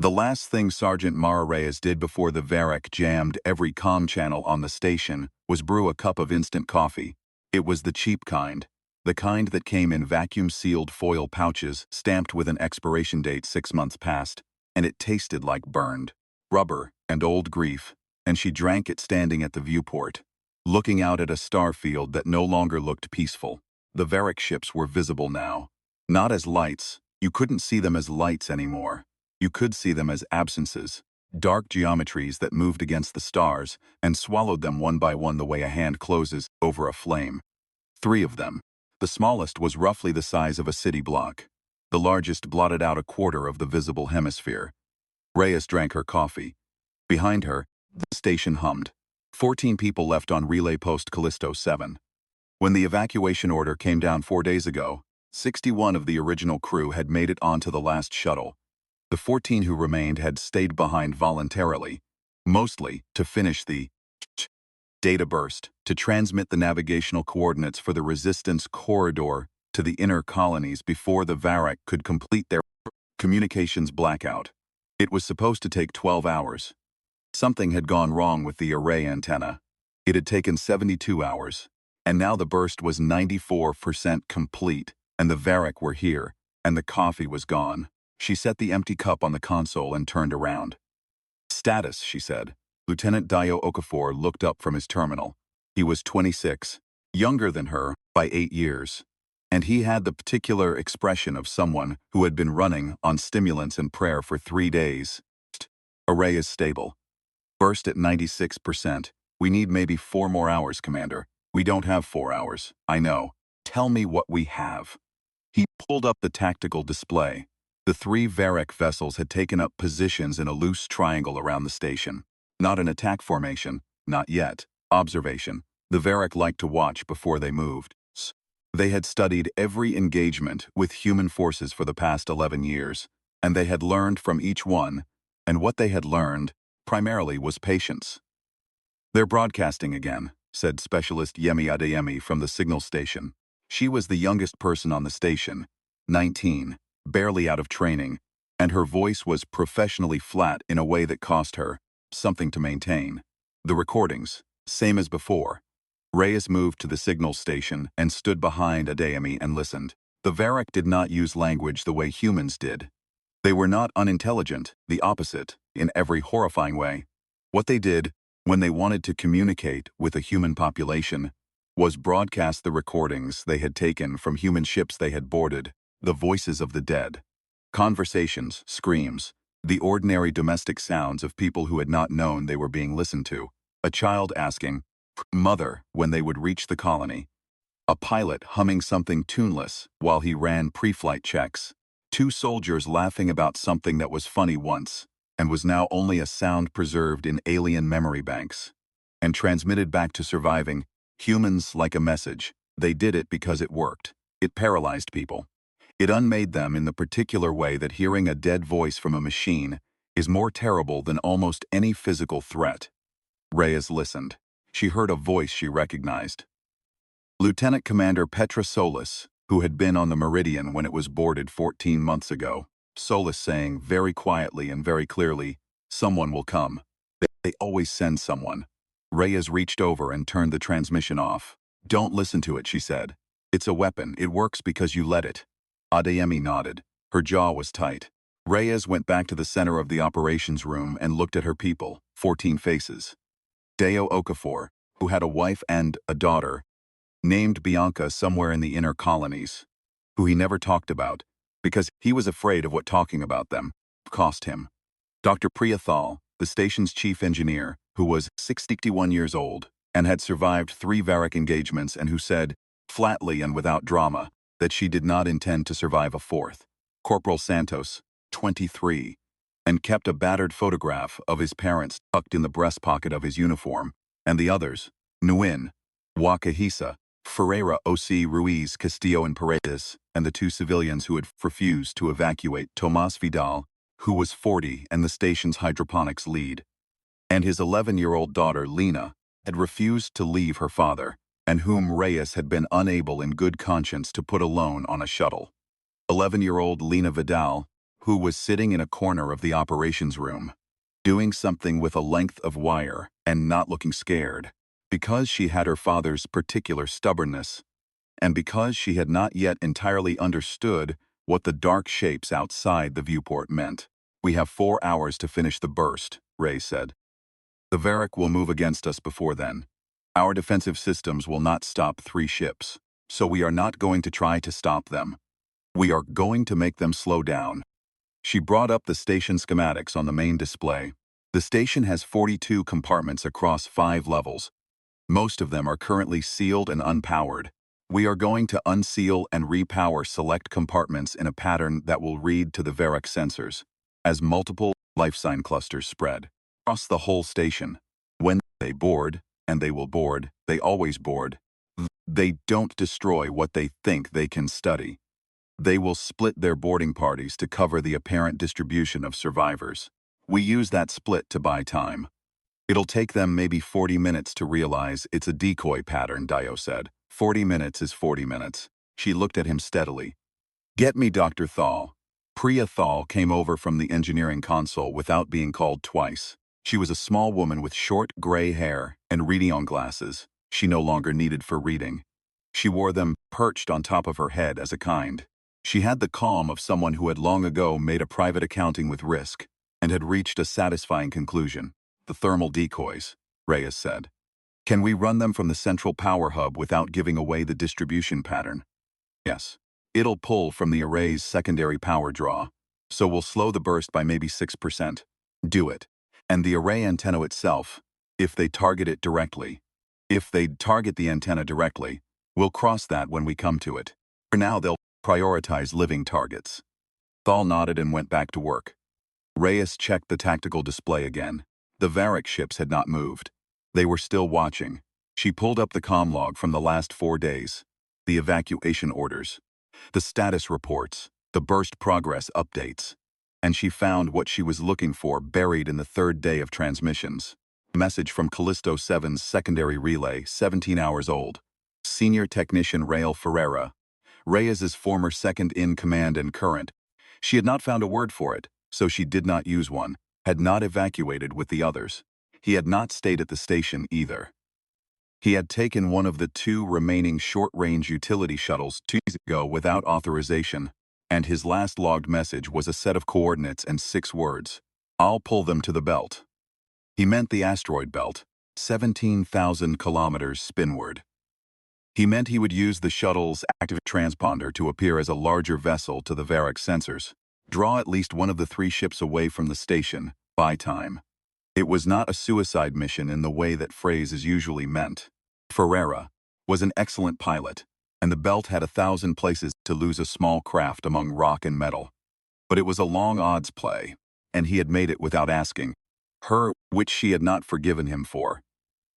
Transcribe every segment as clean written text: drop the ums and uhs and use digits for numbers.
The last thing Sergeant Mara Reyes did before the Varric jammed every comm channel on the station was brew a cup of instant coffee. It was the cheap kind. The kind that came in vacuum-sealed foil pouches stamped with an expiration date 6 months past, and it tasted like burned rubber and old grief, and she drank it standing at the viewport, looking out at a star field that no longer looked peaceful. The Varric ships were visible now. Not as lights. You couldn't see them as lights anymore. You could see them as absences, dark geometries that moved against the stars and swallowed them one by one the way a hand closes over a flame. 3 of them. The smallest was roughly the size of a city block. The largest blotted out a quarter of the visible hemisphere. Reyes drank her coffee. Behind her, the station hummed. 14 people left on relay post Callisto 7. When the evacuation order came down 4 days ago, 61 of the original crew had made it onto the last shuttle. The 14 who remained had stayed behind voluntarily, mostly to finish the data burst, to transmit the navigational coordinates for the resistance corridor to the inner colonies before the Varric could complete their communications blackout. It was supposed to take 12 hours. Something had gone wrong with the array antenna. It had taken 72 hours, and now the burst was 94% complete, and the Varric were here, and the coffee was gone. She set the empty cup on the console and turned around. "Status," she said. Lieutenant Dio Okafor looked up from his terminal. He was 26, younger than her by 8 years, and he had the particular expression of someone who had been running on stimulants and prayer for 3 days. "Array is stable. Burst at 96%. We need maybe 4 more hours, Commander." "We don't have 4 hours. I know. Tell me what we have." He pulled up the tactical display. The 3 Varric vessels had taken up positions in a loose triangle around the station. Not an attack formation, not yet. Observation. The Varric liked to watch before they moved. They had studied every engagement with human forces for the past 11 years, and they had learned from each one, and what they had learned, primarily, was patience. "They're broadcasting again," said Specialist Yemi Adeyemi from the signal station. She was the youngest person on the station, 19. Barely out of training, and her voice was professionally flat in a way that cost her something to maintain. "The recordings, same as before." Reyes moved to the signal station and stood behind Adeyemi and listened. The Varric did not use language the way humans did. They were not unintelligent, the opposite, in every horrifying way. What they did, when they wanted to communicate with a human population, was broadcast the recordings they had taken from human ships they had boarded. The voices of the dead. Conversations, screams, the ordinary domestic sounds of people who had not known they were being listened to. A child asking, "Mother," when they would reach the colony. A pilot humming something tuneless while he ran pre-flight checks. 2 soldiers laughing about something that was funny once, and was now only a sound preserved in alien memory banks, and transmitted back to surviving humans like a message. They did it because it worked. It paralyzed people. It unmade them in the particular way that hearing a dead voice from a machine is more terrible than almost any physical threat. Reyes listened. She heard a voice she recognized. Lieutenant Commander Petra Solis, who had been on the Meridian when it was boarded 14 months ago. Solis saying very quietly and very clearly, "Someone will come. They always send someone." Reyes reached over and turned the transmission off. "Don't listen to it," she said. "It's a weapon. It works because you let it." Adeyemi nodded. Her jaw was tight. Reyes went back to the center of the operations room and looked at her people, 14 faces. Dio Okafor, who had a wife and a daughter, named Bianca somewhere in the inner colonies, who he never talked about, because he was afraid of what talking about them cost him. Dr. Priyathal, the station's chief engineer, who was 61 years old and had survived 3 Varric engagements and who said, flatly and without drama, that she did not intend to survive a 4th. Corporal Santos, 23, and kept a battered photograph of his parents tucked in the breast pocket of his uniform, and the others, Nguyen, Wakahisa, Ferreira O.C. Ruiz Castillo and Paredes, and the 2 civilians who had refused to evacuate, Tomas Vidal, who was 40 and the station's hydroponics lead, and his 11-year-old daughter Lena had refused to leave her father, and whom Reyes had been unable in good conscience to put alone on a shuttle. 11-year-old Lena Vidal, who was sitting in a corner of the operations room, doing something with a length of wire and not looking scared, because she had her father's particular stubbornness, and because she had not yet entirely understood what the dark shapes outside the viewport meant. "We have 4 hours to finish the burst," Ray said. "The Varric will move against us before then. Our defensive systems will not stop 3 ships, so we are not going to try to stop them. We are going to make them slow down." She brought up the station schematics on the main display. The station has 42 compartments across 5 levels. Most of them are currently sealed and unpowered. We are going to unseal and repower select compartments in a pattern that will read to the Varric sensors, as multiple life sign clusters spread across the whole station. When they board, and they will board, they always board, they don't destroy what they think they can study. They will split their boarding parties to cover the apparent distribution of survivors. We use that split to buy time. It'll take them maybe 40 minutes to realize it's a decoy pattern, Dio said. 40 minutes is 40 minutes. She looked at him steadily. "Get me Dr. Thal." Priya Thal came over from the engineering console without being called twice. She was a small woman with short gray hair and reading glasses she no longer needed for reading. She wore them perched on top of her head as a kind. She had the calm of someone who had long ago made a private accounting with risk and had reached a satisfying conclusion. "The thermal decoys," Reyes said. "Can we run them from the central power hub without giving away the distribution pattern?" "Yes. It'll pull from the array's secondary power draw, so we'll slow the burst by maybe 6%. Do it. And the array antenna itself, if they target it directly. If they target the antenna directly, we'll cross that when we come to it. For now, they'll prioritize living targets." Thal nodded and went back to work. Reyes checked the tactical display again. The Varric ships had not moved. They were still watching. She pulled up the comm log from the last 4 days, the evacuation orders, the status reports, the burst progress updates, and she found what she was looking for buried in the 3rd day of transmissions. Message from Callisto 7's secondary relay, 17 hours old. Senior Technician Rael Ferreira, Reyes's former second-in-command and current. She had not found a word for it, so she did not use one, had not evacuated with the others. He had not stayed at the station either. He had taken one of the 2 remaining short-range utility shuttles 2 days ago without authorization, and his last logged message was a set of coordinates and 6 words. "I'll pull them to the belt." He meant the asteroid belt, 17,000 kilometers spinward. He meant he would use the shuttle's active transponder to appear as a larger vessel to the Varric sensors, draw at least one of the 3 ships away from the station, buy time. It was not a suicide mission in the way that phrase is usually meant. Ferreira was an excellent pilot, and the belt had 1,000 places to lose a small craft among rock and metal. But it was a long odds play, and he had made it without asking. Her, which she had not forgiven him for,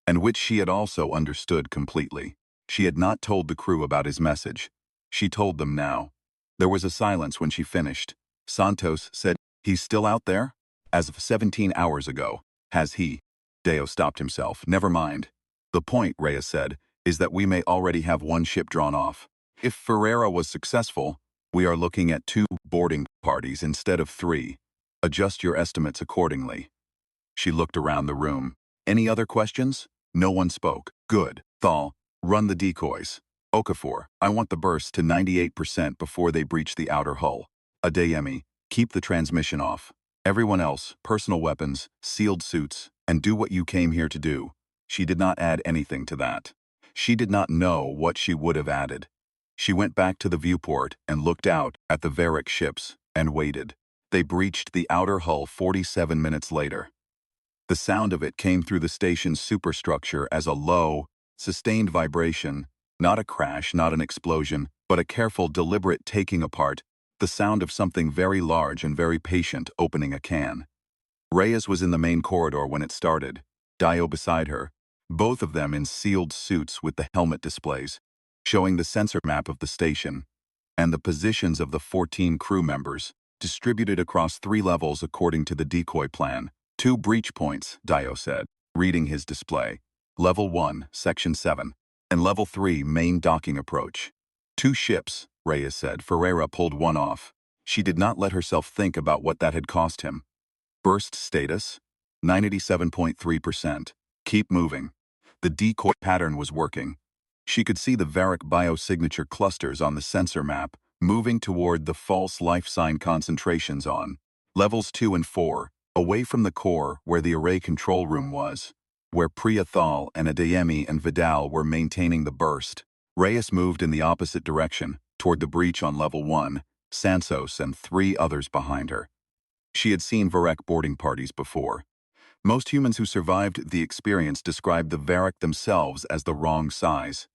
and which she had also understood completely. She had not told the crew about his message. She told them now. There was a silence when she finished. Santos said, "He's still out there?" "As of 17 hours ago. Has he?" Deo stopped himself. "Never mind. The point," Reyes said, "is that we may already have 1 ship drawn off. If Ferreira was successful, we are looking at 2 boarding parties instead of 3. Adjust your estimates accordingly." She looked around the room. "Any other questions?" No one spoke. "Good. Thal, run the decoys. Okafor, I want the burst to 98% before they breach the outer hull. Adeyemi, keep the transmission off. Everyone else, personal weapons, sealed suits, and do what you came here to do." She did not add anything to that. She did not know what she would have added. She went back to the viewport and looked out at the Varric ships and waited. They breached the outer hull 47 minutes later. The sound of it came through the station's superstructure as a low, sustained vibration, not a crash, not an explosion, but a careful, deliberate taking apart, the sound of something very large and very patient opening a can. Reyes was in the main corridor when it started, Dio beside her, both of them in sealed suits with the helmet displays, showing the sensor map of the station, and the positions of the 14 crew members, distributed across 3 levels according to the decoy plan. 2 breach points, Dio said, reading his display. Level 1, Section 7, and Level 3, main docking approach. 2 ships, Reyes said. Ferreira pulled one off. She did not let herself think about what that had cost him. Burst status, 97.3%. Keep moving. The decoy pattern was working. She could see the Varric biosignature clusters on the sensor map, moving toward the false life sign concentrations on levels 2 and 4, away from the core where the array control room was, where Priathal and Adeyemi and Vidal were maintaining the burst. Reyes moved in the opposite direction, toward the breach on level 1, Sansos and 3 others behind her. She had seen Varric boarding parties before. Most humans who survived the experience described the Varric themselves as the wrong size.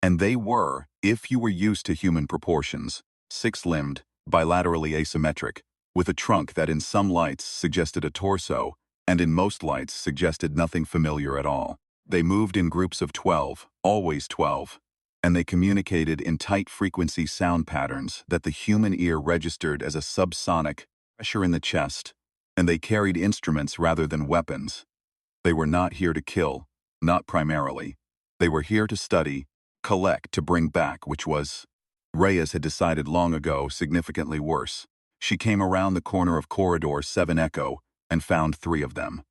And they were, if you were used to human proportions, 6-limbed, bilaterally asymmetric, with a trunk that in some lights suggested a torso, and in most lights suggested nothing familiar at all. They moved in groups of 12, always 12, and they communicated in tight-frequency sound patterns that the human ear registered as a subsonic pressure in the chest, and they carried instruments rather than weapons. They were not here to kill, not primarily. They were here to study, collect, to bring back, which was, Reyes had decided long ago, significantly worse. She came around the corner of Corridor 7 Echo and found 3 of them.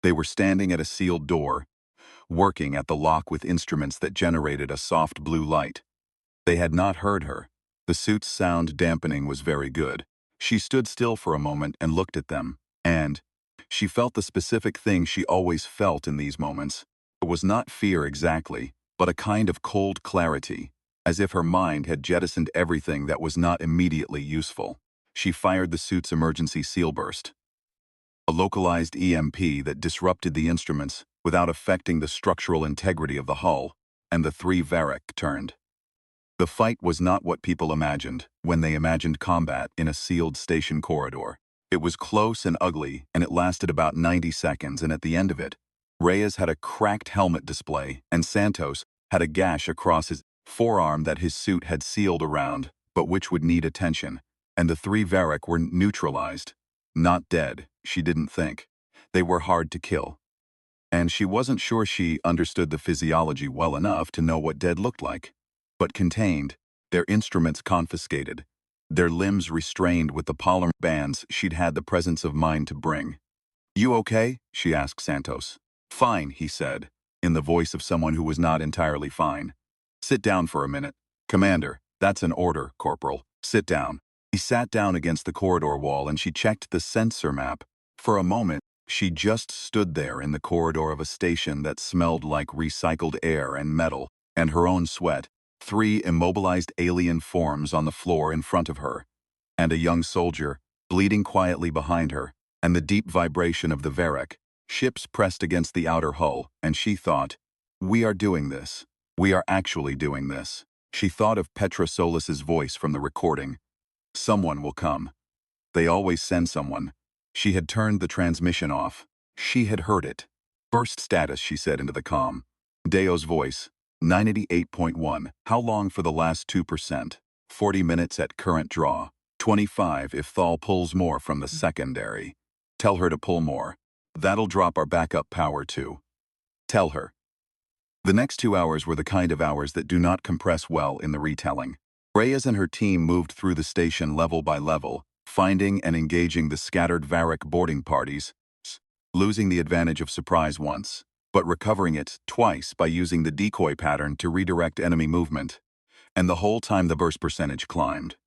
They were standing at a sealed door, working at the lock with instruments that generated a soft blue light. They had not heard her. The suit's sound dampening was very good. She stood still for a moment and looked at them, and she felt the specific thing she always felt in these moments. It was not fear exactly, but a kind of cold clarity, as if her mind had jettisoned everything that was not immediately useful. She fired the suit's emergency seal burst, a localized EMP that disrupted the instruments without affecting the structural integrity of the hull, and the 3 Varric turned. The fight was not what people imagined when they imagined combat in a sealed station corridor. It was close and ugly, and it lasted about 90 seconds, and at the end of it, Reyes had a cracked helmet display, and Santos had a gash across his forearm that his suit had sealed around, but which would need attention, and the 3 Varric were neutralized. Not dead, she didn't think. They were hard to kill. And she wasn't sure she understood the physiology well enough to know what dead looked like. But contained, their instruments confiscated, their limbs restrained with the polymer bands she'd had the presence of mind to bring. "You okay?" she asked Santos. "Fine," he said, in the voice of someone who was not entirely fine. "Sit down for a minute." "Commander, that's an order, Corporal. Sit down." He sat down against the corridor wall and she checked the sensor map. For a moment, she just stood there in the corridor of a station that smelled like recycled air and metal, and her own sweat. 3 immobilized alien forms on the floor in front of her, and a young soldier, bleeding quietly behind her, and the deep vibration of the Varric. Ships pressed against the outer hull, and she thought, "We are doing this. We are actually doing this." She thought of Petra Solis's voice from the recording. "Someone will come. They always send someone." She had turned the transmission off. She had heard it. "Burst status," she said into the comm. Deo's voice. 98.1. How long for the last 2%? 40 minutes at current draw. 25 if Thal pulls more from the secondary. Tell her to pull more. That'll drop our backup power too. Tell her. The next 2 hours were the kind of hours that do not compress well in the retelling. Reyes and her team moved through the station level by level, finding and engaging the scattered Varric boarding parties, losing the advantage of surprise once, but recovering it twice by using the decoy pattern to redirect enemy movement. And the whole time the burst percentage climbed.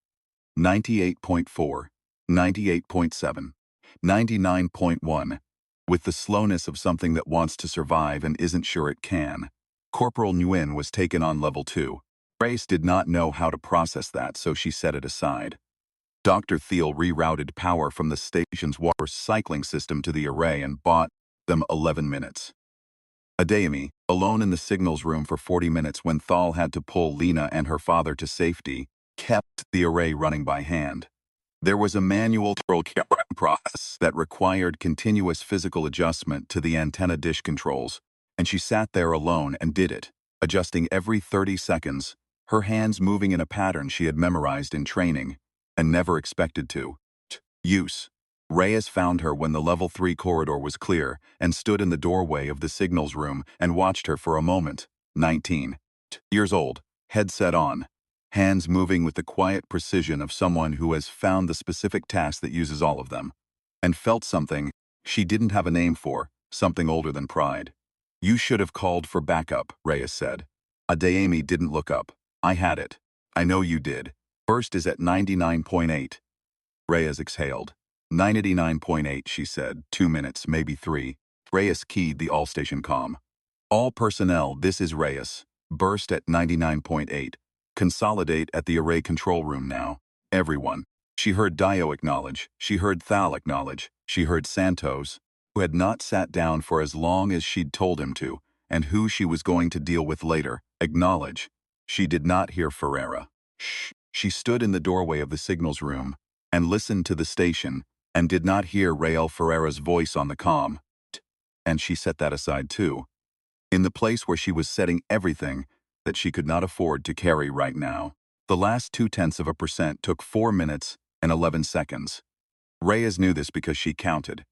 98.4, 98.7, 99.1, with the slowness of something that wants to survive and isn't sure it can. Corporal Nguyen was taken on level 2. Grace did not know how to process that, so she set it aside. Dr. Thiel rerouted power from the station's water cycling system to the array and bought them 11 minutes. Adeyemi, alone in the signals room for 40 minutes when Thal had to pull Lena and her father to safety, kept the array running by hand. There was a manual process that required continuous physical adjustment to the antenna dish controls, and she sat there alone and did it, adjusting every 30 seconds, her hands moving in a pattern she had memorized in training, and never expected to use. Reyes found her when the level 3 corridor was clear and stood in the doorway of the signals room and watched her for a moment. 19 years old, headset on. hands moving with the quiet precision of someone who has found the specific task that uses all of them, and felt something she didn't have a name for, something older than pride. "You should have called for backup," Reyes said. Adeyemi didn't look up. "I had it. I know you did. Burst is at 99.8. Reyes exhaled. 99.8, she said. 2 minutes, maybe 3. Reyes keyed the all-station comm. "All personnel, this is Reyes. Burst at 99.8. Consolidate at the array control room now. Everyone." She heard Dio acknowledge. She heard Thal acknowledge. She heard Santos, who had not sat down for as long as she'd told him to, and who she was going to deal with later, acknowledge. She did not hear Ferreira. Shh. She stood in the doorway of the signals room and listened to the station and did not hear Rael Ferreira's voice on the comm. And she set that aside too. In the place where she was setting everything that she could not afford to carry right now. The last 0.2% took 4 minutes and 11 seconds. Reyes knew this because she counted.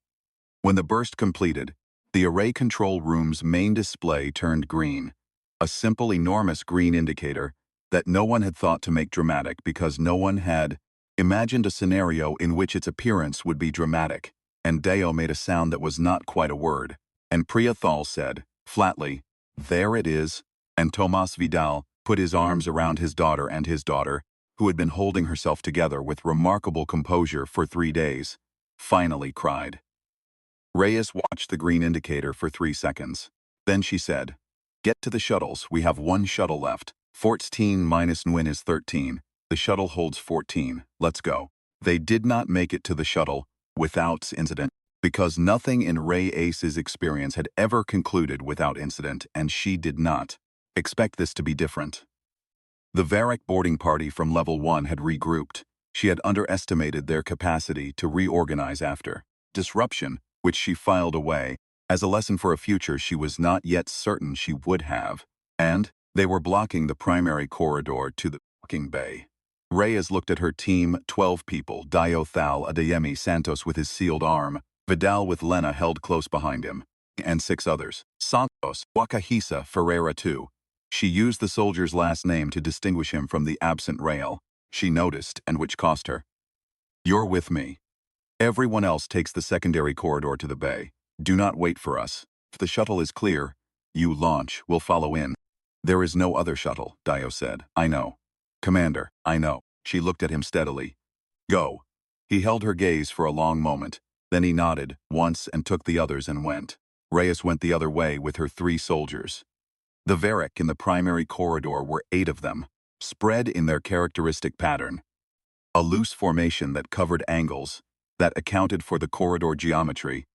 When the burst completed, the array control room's main display turned green, a simple, enormous green indicator that no one had thought to make dramatic because no one had imagined a scenario in which its appearance would be dramatic, and Deo made a sound that was not quite a word, and Priya Thal said, flatly, "There it is," and Tomas Vidal put his arms around his daughter, who had been holding herself together with remarkable composure for 3 days, finally cried. Reyes watched the green indicator for 3 seconds. Then she said, "Get to the shuttles, we have 1 shuttle left. 14 minus Nguyen is 13. The shuttle holds 14, let's go." They did not make it to the shuttle without incident, because nothing in Ray Ace's experience had ever concluded without incident, and she did not expect this to be different. The Varric boarding party from Level 1 had regrouped. She had underestimated their capacity to reorganize after disruption, which she filed away as a lesson for a future she was not yet certain she would have, and they were blocking the primary corridor to the docking bay. Reyes looked at her team, 12 people, Dio, Thal, Adeyemi, Santos with his sealed arm, Vidal with Lena held close behind him, and 6 others. Santos, Wakahisa, Ferreira too. She used the soldier's last name to distinguish him from the absent Rael. She noticed, and which cost her. "You're with me. Everyone else takes the secondary corridor to the bay. Do not wait for us. If the shuttle is clear, you launch, we'll follow in." "There is no other shuttle," Dio said. "I know. Commander, I know." She looked at him steadily. "Go." He held her gaze for a long moment. Then he nodded once and took the others and went. Reyes went the other way with her 3 soldiers. The Varric in the primary corridor were 8 of them, spread in their characteristic pattern. A loose formation that covered angles, that accounted for the corridor geometry,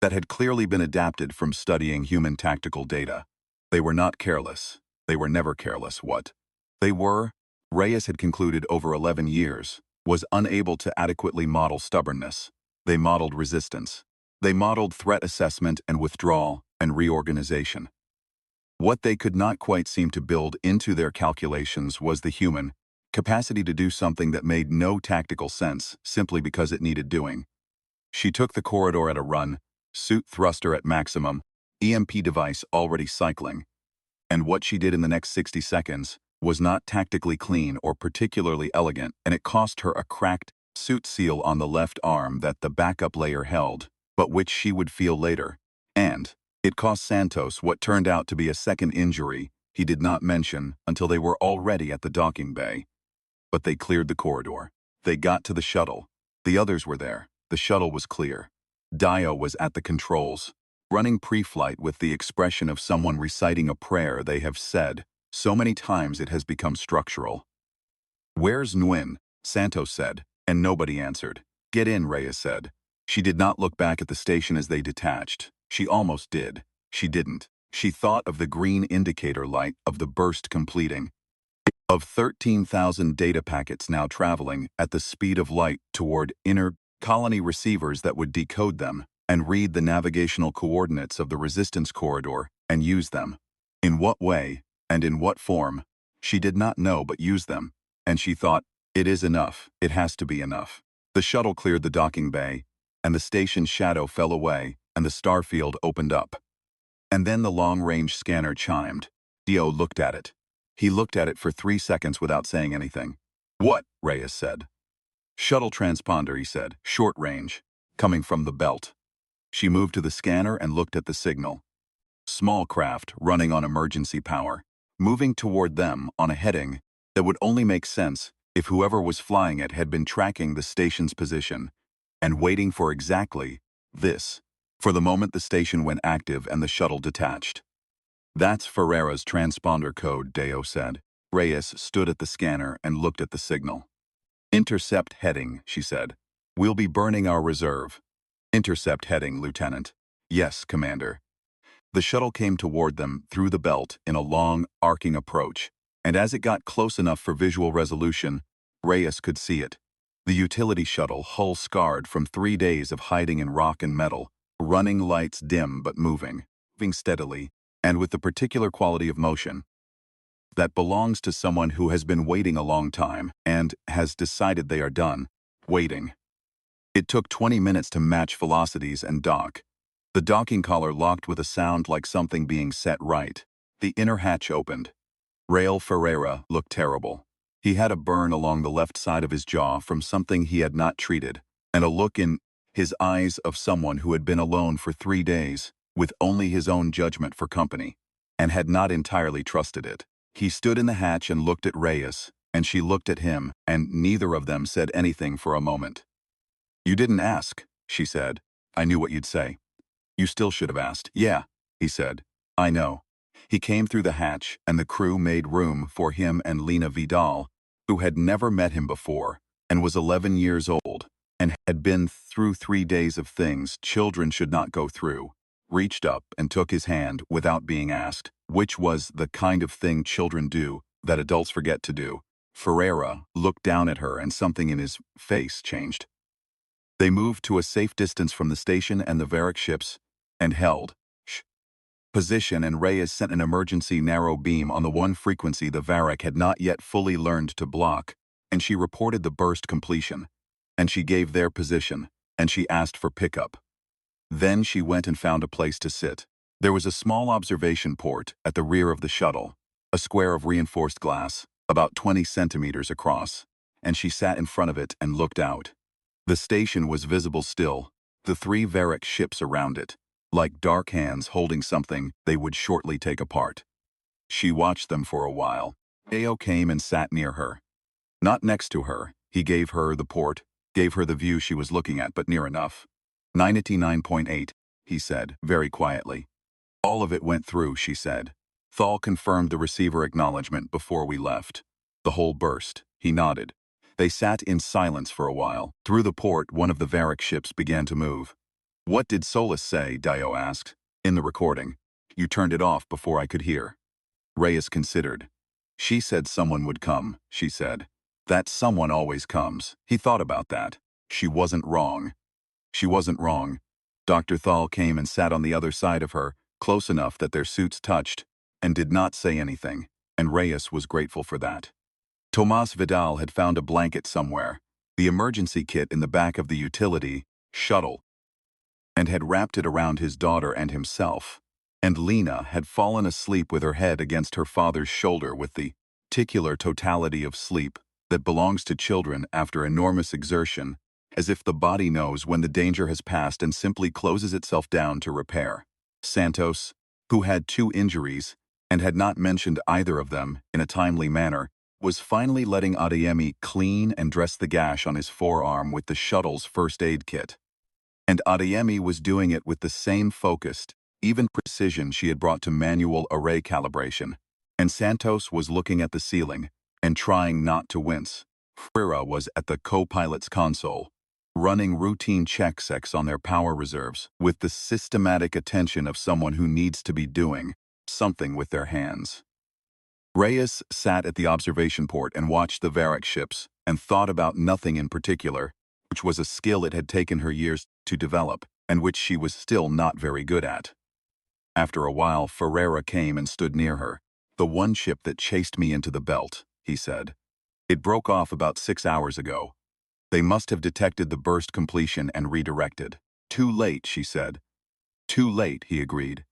that had clearly been adapted from studying human tactical data. They were not careless. They were never careless. What they were, Reyes had concluded over 11 years, was unable to adequately model stubbornness. They modeled resistance. They modeled threat assessment and withdrawal and reorganization. What they could not quite seem to build into their calculations was the human capacity to do something that made no tactical sense simply because it needed doing. She took the corridor at a run, suit thruster at maximum, EMP device already cycling. And what she did in the next 60 seconds was not tactically clean or particularly elegant, and it cost her a cracked suit seal on the left arm that the backup layer held, but which she would feel later. And it cost Santos what turned out to be a second injury he did not mention until they were already at the docking bay. But they cleared the corridor. They got to the shuttle. The others were there. The shuttle was clear. Dio was at the controls, running pre-flight with the expression of someone reciting a prayer they have said so many times it has become structural. "Where's Nguyen?" Santos said, and nobody answered. "Get in," Reyes said. She did not look back at the station as they detached. She almost did. She didn't. She thought of the green indicator light of the burst completing, of 13,000 data packets now traveling at the speed of light toward inner colony receivers that would decode them and read the navigational coordinates of the resistance corridor and use them. In what way and in what form, she did not know, but use them. And she thought, it is enough. It has to be enough. The shuttle cleared the docking bay, and the station's shadow fell away, and the starfield opened up. And then the long-range scanner chimed. Dio looked at it. He looked at it for 3 seconds without saying anything. "What?" Reyes said. "Shuttle transponder," he said. "Short range. Coming from the belt." She moved to the scanner and looked at the signal. Small craft running on emergency power, moving toward them on a heading that would only make sense if whoever was flying it had been tracking the station's position and waiting for exactly this, for the moment the station went active and the shuttle detached. "That's Ferreira's transponder code," Deo said. Reyes stood at the scanner and looked at the signal. "Intercept heading," she said. "We'll be burning our reserve." "Intercept heading, Lieutenant." "Yes, Commander." The shuttle came toward them through the belt in a long, arcing approach, and as it got close enough for visual resolution, Reyes could see it. The utility shuttle, hull scarred from 3 days of hiding in rock and metal, running lights dim but moving steadily, and with the particular quality of motion that belongs to someone who has been waiting a long time and has decided they are done waiting. It took 20 minutes to match velocities and dock. The docking collar locked with a sound like something being set right. The inner hatch opened. Rael Ferreira looked terrible. He had a burn along the left side of his jaw from something he had not treated, and a look in his eyes of someone who had been alone for 3 days, with only his own judgment for company, and had not entirely trusted it. He stood in the hatch and looked at Reyes, and she looked at him, and neither of them said anything for a moment. "You didn't ask," she said. "I knew what you'd say." "You still should have asked." "Yeah," he said. "I know." He came through the hatch, and the crew made room for him and Lena Vidal, who had never met him before, and was 11 years old, and had been through 3 days of things children should not go through, reached up and took his hand without being asked, which was the kind of thing children do that adults forget to do. Ferreira looked down at her and something in his face changed. They moved to a safe distance from the station and the Varric ships, and held position, and Reyes sent an emergency narrow beam on the one frequency the Varric had not yet fully learned to block, and she reported the burst completion, and she gave their position, and she asked for pickup. Then she went and found a place to sit. There was a small observation port at the rear of the shuttle, a square of reinforced glass, about 20 centimeters across, and she sat in front of it and looked out. The station was visible still, the 3 Varric ships around it, like dark hands holding something they would shortly take apart. She watched them for a while. Ao came and sat near her. Not next to her, he gave her the port, gave her the view she was looking at, but near enough. 99.8, he said, very quietly. "All of it went through," she said. Thal confirmed the receiver acknowledgement before we left. "The whole burst," he nodded. They sat in silence for a while. Through the port, one of the Varric ships began to move. "What did Solus say?" Dio asked. "In the recording. You turned it off before I could hear." Reyes considered. "She said someone would come," she said. "That someone always comes." He thought about that. She wasn't wrong. She wasn't wrong. Dr. Thal came and sat on the other side of her, close enough that their suits touched, and did not say anything, and Reyes was grateful for that. Tomas Vidal had found a blanket somewhere, the emergency kit in the back of the utility shuttle, and had wrapped it around his daughter and himself. And Lena had fallen asleep with her head against her father's shoulder with the particular totality of sleep that belongs to children after enormous exertion, as if the body knows when the danger has passed and simply closes itself down to repair. Santos, who had 2 injuries, and had not mentioned either of them in a timely manner, was finally letting Adeyemi clean and dress the gash on his forearm with the shuttle's first aid kit. And Adeyemi was doing it with the same focused, even precision she had brought to manual array calibration. And Santos was looking at the ceiling and trying not to wince. Ferreira was at the co-pilot's console, running routine checks on their power reserves with the systematic attention of someone who needs to be doing something with their hands. Reyes sat at the observation port and watched the Varric ships and thought about nothing in particular, which was a skill it had taken her years to develop and which she was still not very good at. After a while, Ferreira came and stood near her. "The one ship that chased me into the belt," he said. "It broke off about 6 hours ago. They must have detected the burst completion and redirected." "Too late," she said. "Too late," he agreed.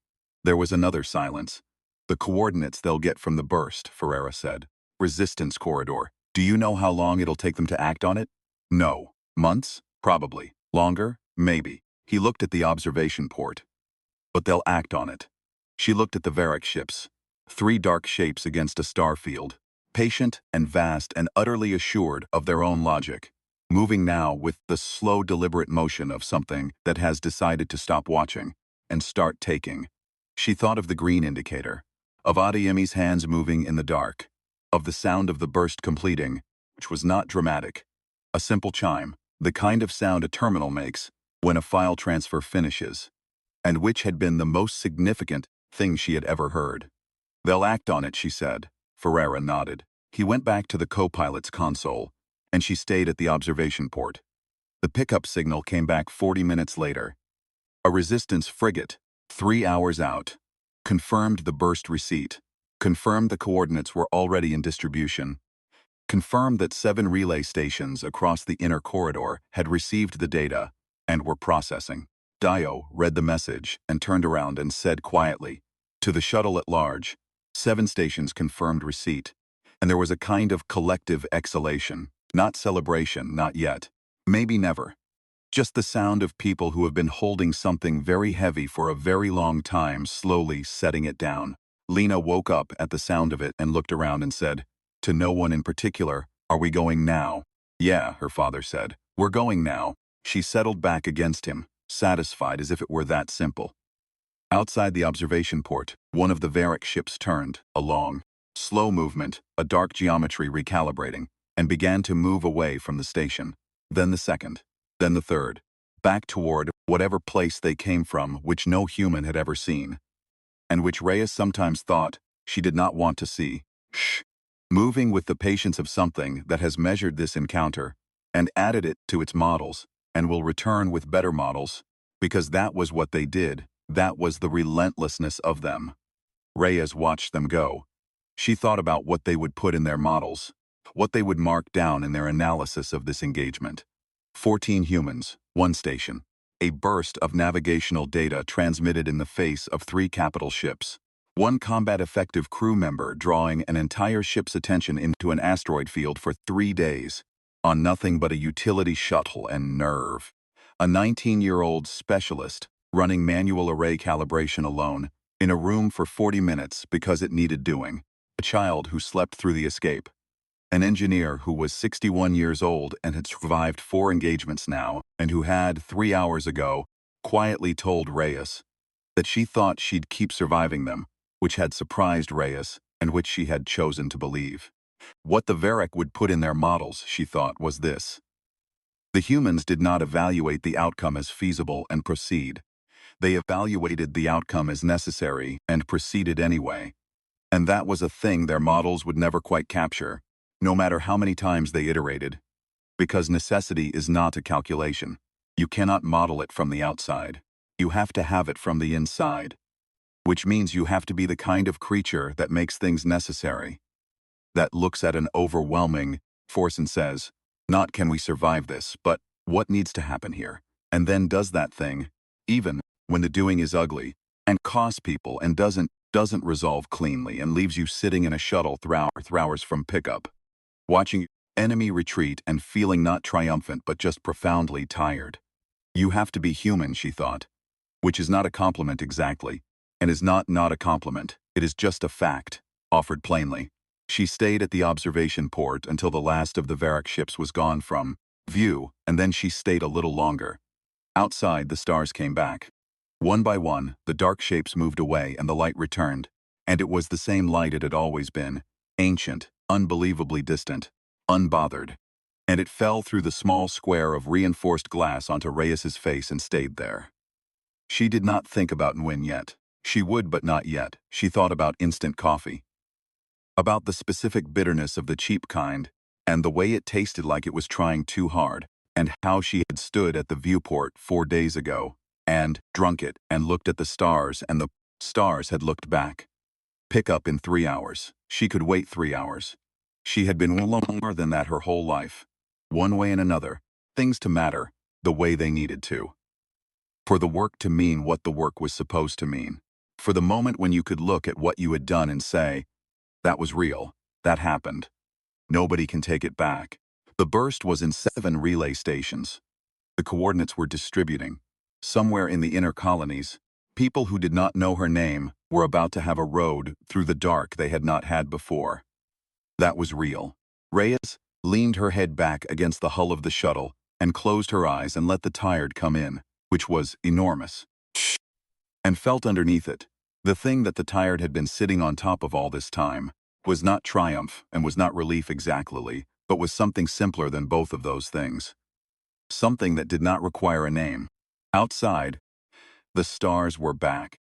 There was another silence. The coordinates they'll get from the burst, Ferreira said. Resistance corridor. Do you know how long it'll take them to act on it? No. Months? Probably. Longer? Maybe. He looked at the observation port. But they'll act on it. She looked at the Varric ships. 3 dark shapes against a star field. Patient and vast and utterly assured of their own logic. Moving now with the slow, deliberate motion of something that has decided to stop watching and start taking. She thought of the green indicator, of Adeyemi's hands moving in the dark, of the sound of the burst completing, which was not dramatic. A simple chime, the kind of sound a terminal makes when a file transfer finishes, and which had been the most significant thing she had ever heard. They'll act on it, she said. Ferreira nodded. He went back to the co-pilot's console, and she stayed at the observation port. The pickup signal came back 40 minutes later. A resistance frigate, 3 hours out. Confirmed the burst receipt. Confirmed the coordinates were already in distribution. Confirmed that 7 relay stations across the inner corridor had received the data and were processing. Dio read the message and turned around and said quietly, to the shuttle at large, 7 stations confirmed receipt, and there was a kind of collective exhalation, not celebration, not yet, maybe never. Just the sound of people who have been holding something very heavy for a very long time slowly setting it down. Lena woke up at the sound of it and looked around and said, to no one in particular, are we going now? Yeah, her father said. We're going now. She settled back against him, satisfied as if it were that simple. Outside the observation port, one of the Varric ships turned, a long, slow movement, a dark geometry recalibrating, and began to move away from the station. Then the second, then the third, back toward whatever place they came from which no human had ever seen, and which Reyes sometimes thought she did not want to see. Shh. Moving with the patience of something that has measured this encounter and added it to its models and will return with better models, because that was what they did. That was the relentlessness of them. Reyes watched them go. She thought about what they would put in their models, what they would mark down in their analysis of this engagement. 14 humans, 1 station. A burst of navigational data transmitted in the face of 3 capital ships. 1 combat-effective crew member drawing an entire ship's attention into an asteroid field for 3 days, on nothing but a utility shuttle and nerve. A 19-year-old specialist running manual array calibration alone, in a room for 40 minutes because it needed doing. A child who slept through the escape. An engineer who was 61 years old and had survived 4 engagements now, and who had, 3 hours ago, quietly told Reyes that she thought she'd keep surviving them, which had surprised Reyes and which she had chosen to believe. What the Varric would put in their models, she thought, was this. The humans did not evaluate the outcome as feasible and proceed. They evaluated the outcome as necessary and proceeded anyway. And that was a thing their models would never quite capture, no matter how many times they iterated. Because necessity is not a calculation. You cannot model it from the outside. You have to have it from the inside. Which means you have to be the kind of creature that makes things necessary. That looks at an overwhelming force and says, not can we survive this, but what needs to happen here? And then does that thing, even when the doing is ugly, and costs people and doesn't resolve cleanly and leaves you sitting in a shuttle 3 hours from pickup, watching enemy retreat and feeling not triumphant but just profoundly tired. You have to be human, she thought, which is not a compliment exactly, and is not a compliment, it is just a fact, offered plainly. She stayed at the observation port until the last of the Varric ships was gone from view, and then she stayed a little longer. Outside, the stars came back. One by one, the dark shapes moved away and the light returned, and it was the same light it had always been, ancient, unbelievably distant, unbothered. And it fell through the small square of reinforced glass onto Reyes's face and stayed there. She did not think about Nguyen yet. She would, but not yet. She thought about instant coffee. About the specific bitterness of the cheap kind, and the way it tasted like it was trying too hard, and how she had stood at the viewport 4 days ago, and drunk it, and looked at the stars, and the stars had looked back. Pick up in 3 hours. She could wait 3 hours. She had been longer than that her whole life. One way and another, things to matter, the way they needed to. For the work to mean what the work was supposed to mean. For the moment when you could look at what you had done and say, that was real, that happened. Nobody can take it back. The burst was in 7 relay stations. The coordinates were distributing. Somewhere in the inner colonies, people who did not know her name were about to have a road through the dark they had not had before. That was real. Reyes leaned her head back against the hull of the shuttle and closed her eyes and let the tired come in, which was enormous. Shh! And felt underneath it. The thing that the tired had been sitting on top of all this time was not triumph and was not relief exactly, but was something simpler than both of those things. Something that did not require a name. Outside, the stars were back.